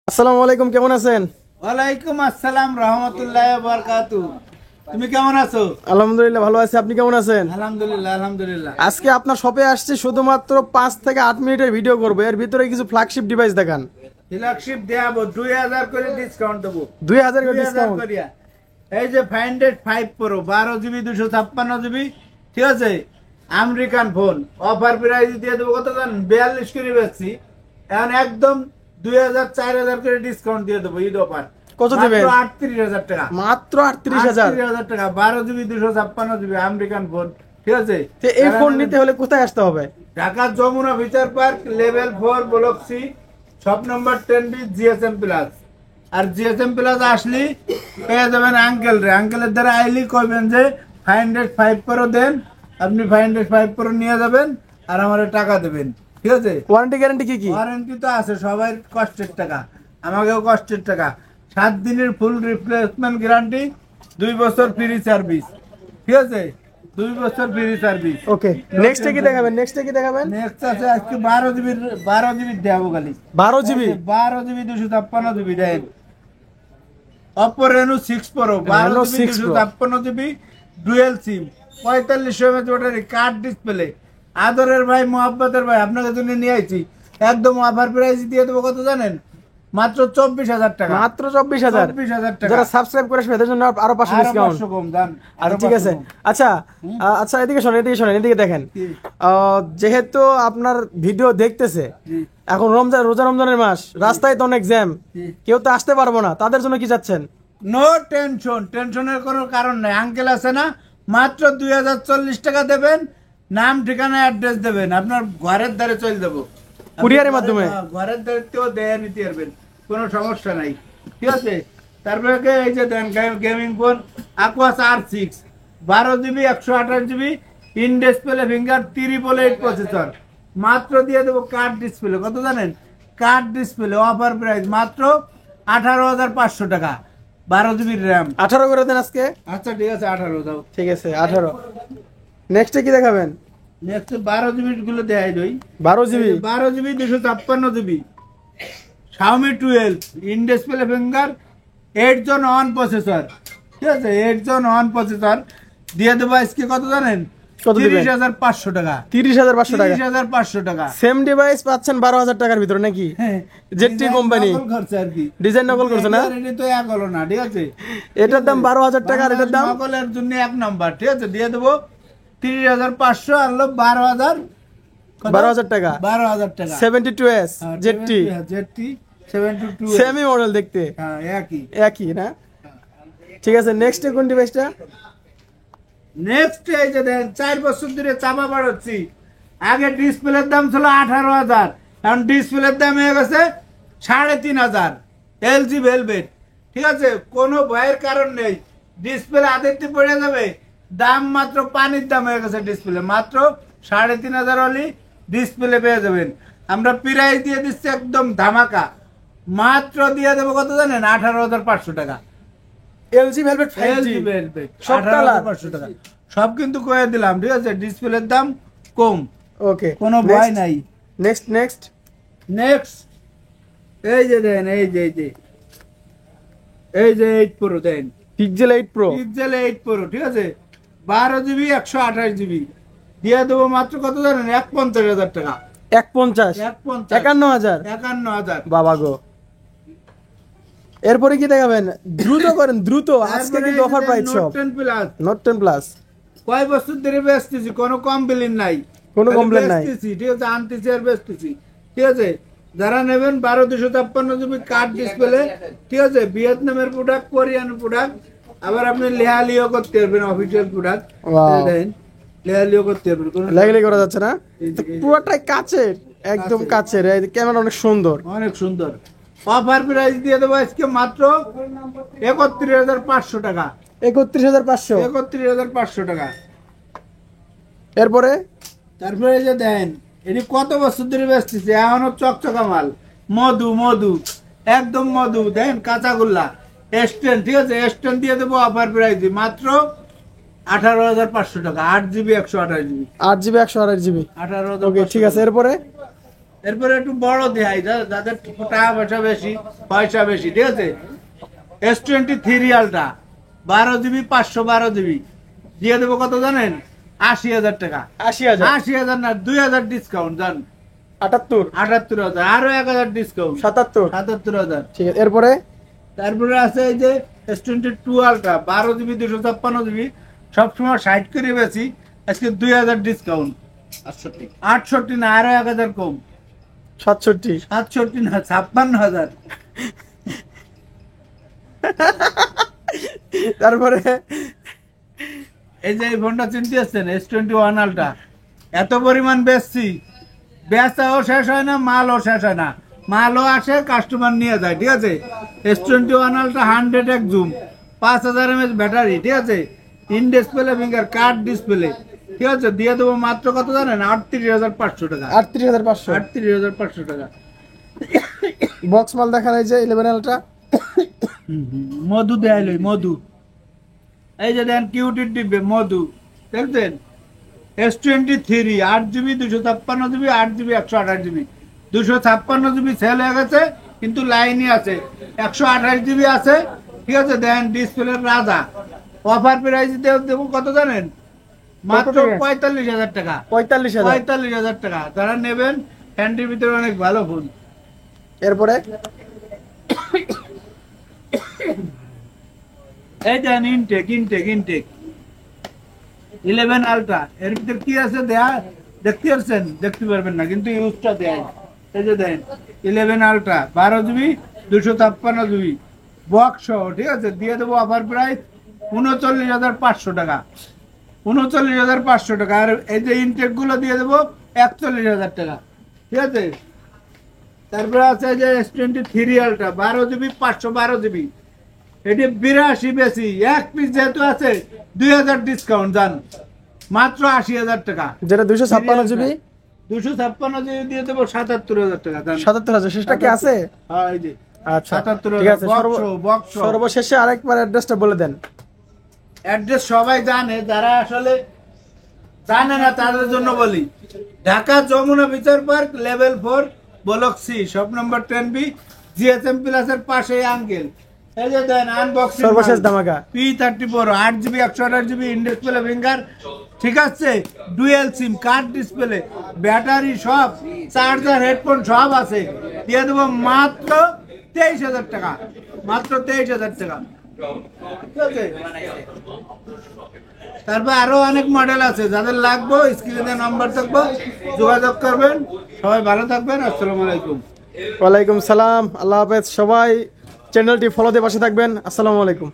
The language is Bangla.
আসসালামু আলাইকুম, কেমন আছেন? ওয়ালাইকুম আসসালাম রহমতুল্লাহ বারাকাতু। তুমি কেমন আছো? আলহামদুলিল্লাহ ভালো আছি। আপনি কেমন আছেন? আলহামদুলিল্লাহ আলহামদুলিল্লাহ। আজকে আপনার শপে আসছি শুধুমাত্র 5 থেকে 8 মিনিটের ভিডিও করব। এর ভিতরে কিছু ফ্ল্যাগশিপ ডিভাইস দেখান। ফ্ল্যাগশিপ দেব 2000 করে ডিসকাউন্ট দেব। 2000 করে 2000 ডিসকাউন্ট। করিয়া এই যে ফাইন্ডেড 5 প্রো 12 জিবি 256 জিবি, ঠিক আছে? আমেরিকান ফোন অফার প্রাইস দিয়ে দেবো কত জানেন? 42 করে বেচছি, এখন একদম 2000 4000 করে ডিসকাউন্ট দিয়ে দেবো ঈদ অফার। কত দিবেন? মাত্র 38000 টাকা। মাত্র 38000 38000 টাকা 12 জিবি 256 জিবি আমেরিকান ফোন, ঠিক আছে? তো এই ফোন নিতে হলে কোথায় আসতে হবে? Dhaka Jamuna Future Park level 4 block C shop number 10 B GSM plus. আর জিএসএম প্লাস আসলে পেয়ে যাবেন আঙ্কেল রে। আঙ্কেলের দ্বারা আইলি কইবেন যে 505 প্রো দেন, আপনি 505 প্রো নিয়ে যাবেন আর আমারে টাকা দেবেন, ঠিক আছে? ওয়ারেন্টি গ্যারান্টি কি কি? ওয়ারেন্টি তো আছে, সবাই কষ্টের টাকা, আমাকেও কষ্টের টাকা। 7 দিনের ফুল রিপ্লেসমেন্ট গ্যারান্টি, 2 বছর ফ্রি সার্ভিস, ঠিক আছে? 2 বছর ফ্রি সার্ভিস। ওকে, নেক্সট কি দেখাবেন? নেক্সট আছে আজকে 12 জিবি দেবো খালি। 12 জিবি 12 জিবি 256 জিবি দেন। Oppo Reno 6 Pro 12 Reno GB 6 Pro 256 GB dual SIM 4500 mAh battery card display. আদরের ভাই মোহাব্বতের ভাই আপনাকে জন্য নিয়ে আইছি, একদম অফার প্রাইস দিয়ে দেবো কত জানেন? মাত্র 24000 টাকা। মাত্র 24000 টাকা। যারা সাবস্ক্রাইব করে আসবে এদের জন্য আরো 500 ডিসকাউন্ট। 500 কম দাম। আচ্ছা ঠিক আছে। আচ্ছা আচ্ছা, এদিকে শোনেন, এদিকে দেখেন। যেহেতু আপনার ভিডিও দেখতেছে, এখন রমজানের মাস, রাস্তায় তো অনেক জ্যাম, কেউ তো আসতে পারবো না, তাদের জন্য কি চাচ্ছেন? নো টেনশন, টেনশনের কোনো কারণ নাই। আঙ্কেল আছে না, মাত্র 2040 টাকা দেবেন, নাম ঠিকানা অ্যাড্রেস দেবেন, আপনার ঘরের দ্বারে চলে দেবো কুরিয়ারের মাধ্যমে। ঘরের দ্বারেও দেয়া নিতে পারবেন, কোনো সমস্যা নাই, ঠিক আছে? তারপরে এই যে then gaming phone Aquos R6 12 GB 128 GB in display finger 388 processor, মাত্র দিয়ে দেবো কার্ড ডিসপ্লে। কত জানেন? কার্ড ডিসপ্লে অফার প্রাইস মাত্র 18500 টাকা, 12 জিবি র্যাম। 18 করে দেন আজকে। আচ্ছা ঠিক আছে 18 দাও। ঠিক আছে 18। নেক্সটে কি দেখাবেন? নেক্সট 12 জিবি গুলো দেখাই দই। 12 GB 12 GB 256 GB Xiaomi 12 in display finger 8 Gen one processor, ঠিক আছে? 8 জন অন প্রসেসর দিয়ে দেবো আজকে কত জানেন? কত দিবেন? 30500 টাকা। 30500 টাকা। 30500 টাকা। সেম ডিভাইস পাচ্ছেন 12000 টাকার ভিতরে নাকি? জেডটি কোম্পানি নকল করছে আর কি, ডিজাইন নকল করছে না? এটা তো এক হলো না, ঠিক আছে? এটার দাম 12000 টাকা আর এটার দাম নকলের জন্য এক নাম্বার, ঠিক আছে? দিয়ে দেবো 30500 আর হলো 12000 টাকা। 12000 টাকা। 72s জেডটি জেডটি 72 সেমি মডেল দেখতে হ্যাঁ একই। একই না? ঠিক আছে, নেক্সট কোন ডিভাইসটা? নেক্সট এই যে দেন 4 বছর ধরে চাপা বাড়াচ্ছি। আগে ডিসপ্লের দাম ছিল 18000, এখন ডিসপ্লের দাম হয়ে গেছে 3500। এলজি ভেলভেট, ঠিক আছে? কোনো ভয়ের কারণ নেই, ডিসপ্লে আদিত্য পড়ে যাবে, দাম মাত্র পানির দাম হয়ে গেছে। ডিসপ্লে মাত্র 3500 হলে ডিসপ্লে পেয়ে যাবেন। আমরা প্রাইস দিয়ে দিচ্ছি একদম ধামাকা, মাত্র দিয়ে দেবো কত জানেন? 18500 টাকা। এলজি ভেলভেট 5G সব কালার 500 টাকা সব কিন্তু কয়ে দিলাম, ঠিক আছে? ডিসপ্লের দাম কম, ওকে, কোনো ভয় নাই। নেক্সট নেক্সট এই যে দেন, এই যে 8 প্রো দেন, পিক্সেল 8 প্রো। পিক্সেল 8 প্রো, ঠিক আছে? 12 জিবি 128 জিবি দিয়ে দেবো মাত্র কত জানেন? 51000 টাকা। 150 51000 51000 বাবা গো। এরপরে কি দেখাবেন? দ্রুত করেন, দ্রুত, আজকে কিন্তু অফার প্রাইস সব। নোট 10 প্লাস নোট 10 প্লাস কয় বছর ধরে বেচতেছি, কোনো কমপ্লেন নাই, কোনো কমপ্লেন নাই, বেচতেছি, ঠিক আছে? আনতেছি আর বেচতেছি, ঠিক আছে? যারা নেবেন 12 256 জিবি কার্ড ডিসপ্লে, ঠিক আছে? ভিয়েতনামের প্রোডাক্ট, কোরিয়ান প্রোডাক্ট, আবার আপনি লেহালিও করতে পারবেন, অফিসিয়াল প্রোডাক্ট দেন, লেহালিও করতে পারবেন, কোনো লাগলে করা যাচ্ছে না? পুরোটাই কাচের, একদম কাচের। এই ক্যামেরা অনেক সুন্দর, অনেক সুন্দর। অফার প্রাইস দিয়ে দেবো আজকে মাত্র 31500 টাকা। 31500 31500 টাকা। এরপরে তারপরে এই যে দেন, এটি কত বছর ধরে বেচতেছে, এখনো চকচকা মাল, মধু একদম মধু দেন, কাঁচাগোল্লা এক্সটেন, ঠিক আছে? এক্সটেন দিয়ে দেবো অফার প্রাইস মাত্র 18500 টাকা। 8 জিবি 128 জিবি 8 জিবি 128 জিবি 18,000 ওকে, ঠিক আছে। এরপরে এরপরে একটু বড় দেয় যাদের টাকা পয়সা বেশি ঠিক আছে। S23 আলট্রা 12 GB 512 GB দিয়ে দেবো কত জানেন? 80,000 টাকা। 80,000 80,000 না, 2,000 ডিসকাউন্ট জান। 78 78,000, আরো 1,000 ডিসকাউন্ট, 77। 77,000। ঠিক আছে, এরপরে তারপরে আছে এই যে S22 আলট্রা 12 GB 256 GB, সবসময় 60 করে বেশি, আজকে 2,000 ডিসকাউন্ট, 68 না, আরো 1,000 কম, 67। 67 না, 56,000। তারপরে এই যে এই ফোনটা চিনতে আসছেন S21 আলট্রা, এত পরিমাণ বেচছি, বেচাও শেষ হয় না, মালও শেষ হয় না, মালও আসে, কাস্টমার নিয়ে যায় ঠিক আছে। S21 ultra 100x zoom, 5000 mAh battery ঠিক আছে, in display finger card display ঠিক আছে, দিয়ে দেবো মাত্র কত জানেন? 38,500 টাকা। 38,500। 38,500 টাকা। বক্স মাল দেখান, এই যে 11 আলট্রা। মধু দেয়াইল, মধু, এই যে দেন কিউটির ডিব্বে মধু দেখছেন। S23 8 GB 256 GB 8 GB 128 GB, 256 GB sell হয়ে গেছে কিন্তু লাইনই আছে, 128 GB আছে ঠিক আছে। দেন ডিসপ্লের রাজা, অফার প্রাইস দেবো কত জানেন? মাত্র 45,000 টাকা। 45,000। 45,000 টাকা যারা নেবেন, হ্যান্ডির ভিতরে অনেক ভালো ফোন। এরপরে এই দেন ইনটেক 11 আলট্রা, এর ভিতরে কি আছে দেয়া দেখতে পারছেন? দেখতে পারবেন না কিন্তু ইউজটা দেয়। এই যে দেন 11 আলট্রা 12 GB 256 GB বক্স সহ ঠিক আছে, দিয়ে দেবো অফার প্রাইস 39,500 টাকা। 39,500 টাকা। আর এই যে ইনটেক গুলো দিয়ে দেবো 41,000 টাকা ঠিক আছে। তারপরে আছে যে S23 আলট্রা 12 GB 512 GB, এটি 82 বেশি, এক পিস যেহেতু আছে 2,000 ডিসকাউন্ট জান, মাত্র 80,000 টাকা। যেটা 256 GB 256 GB দিয়ে দেবো 77,000 টাকা জান। 77,000। শেষটা কি আছে? হ্যাঁ এই যে আচ্ছা, 77,000 ঠিক আছে। বক্স। সর্বশেষে আরেকবার অ্যাড্রেসটা বলে দেন। অ্যাড্রেস সবাই জানে, যারা আসলে জানে না তাদের জন্য বলি। Dhaka Jamuna Future Park level 4 block C, shop number 10B, GSM প্লাসের পাশে আঙ্কেল। এই যে দেন আনবক্সিং সর্বশেষ ধামাকা P34 8 GB 128 GB in display finger ঠিক আছে, dual SIM card display battery সব, চার্জার হেডফোন সব আছে, দিয়ে দেবো মাত্র 23,000 টাকা। মাত্র 23,000 টাকা ঠিক আছে। তারপর আরো অনেক মডেল আছে, যাদের লাগবে স্ক্রিনে নাম্বার থাকবো, যোগাযোগ করবেন। সবাই ভালো থাকবেন, আসসালামু আলাইকুম। ওয়ালাইকুম সালাম, আল্লাহ হাফেজ। সবাই চ্যানেলটি ফলো দিয়ে পাশে থাকবেন। আসসালামু আলাইকুম।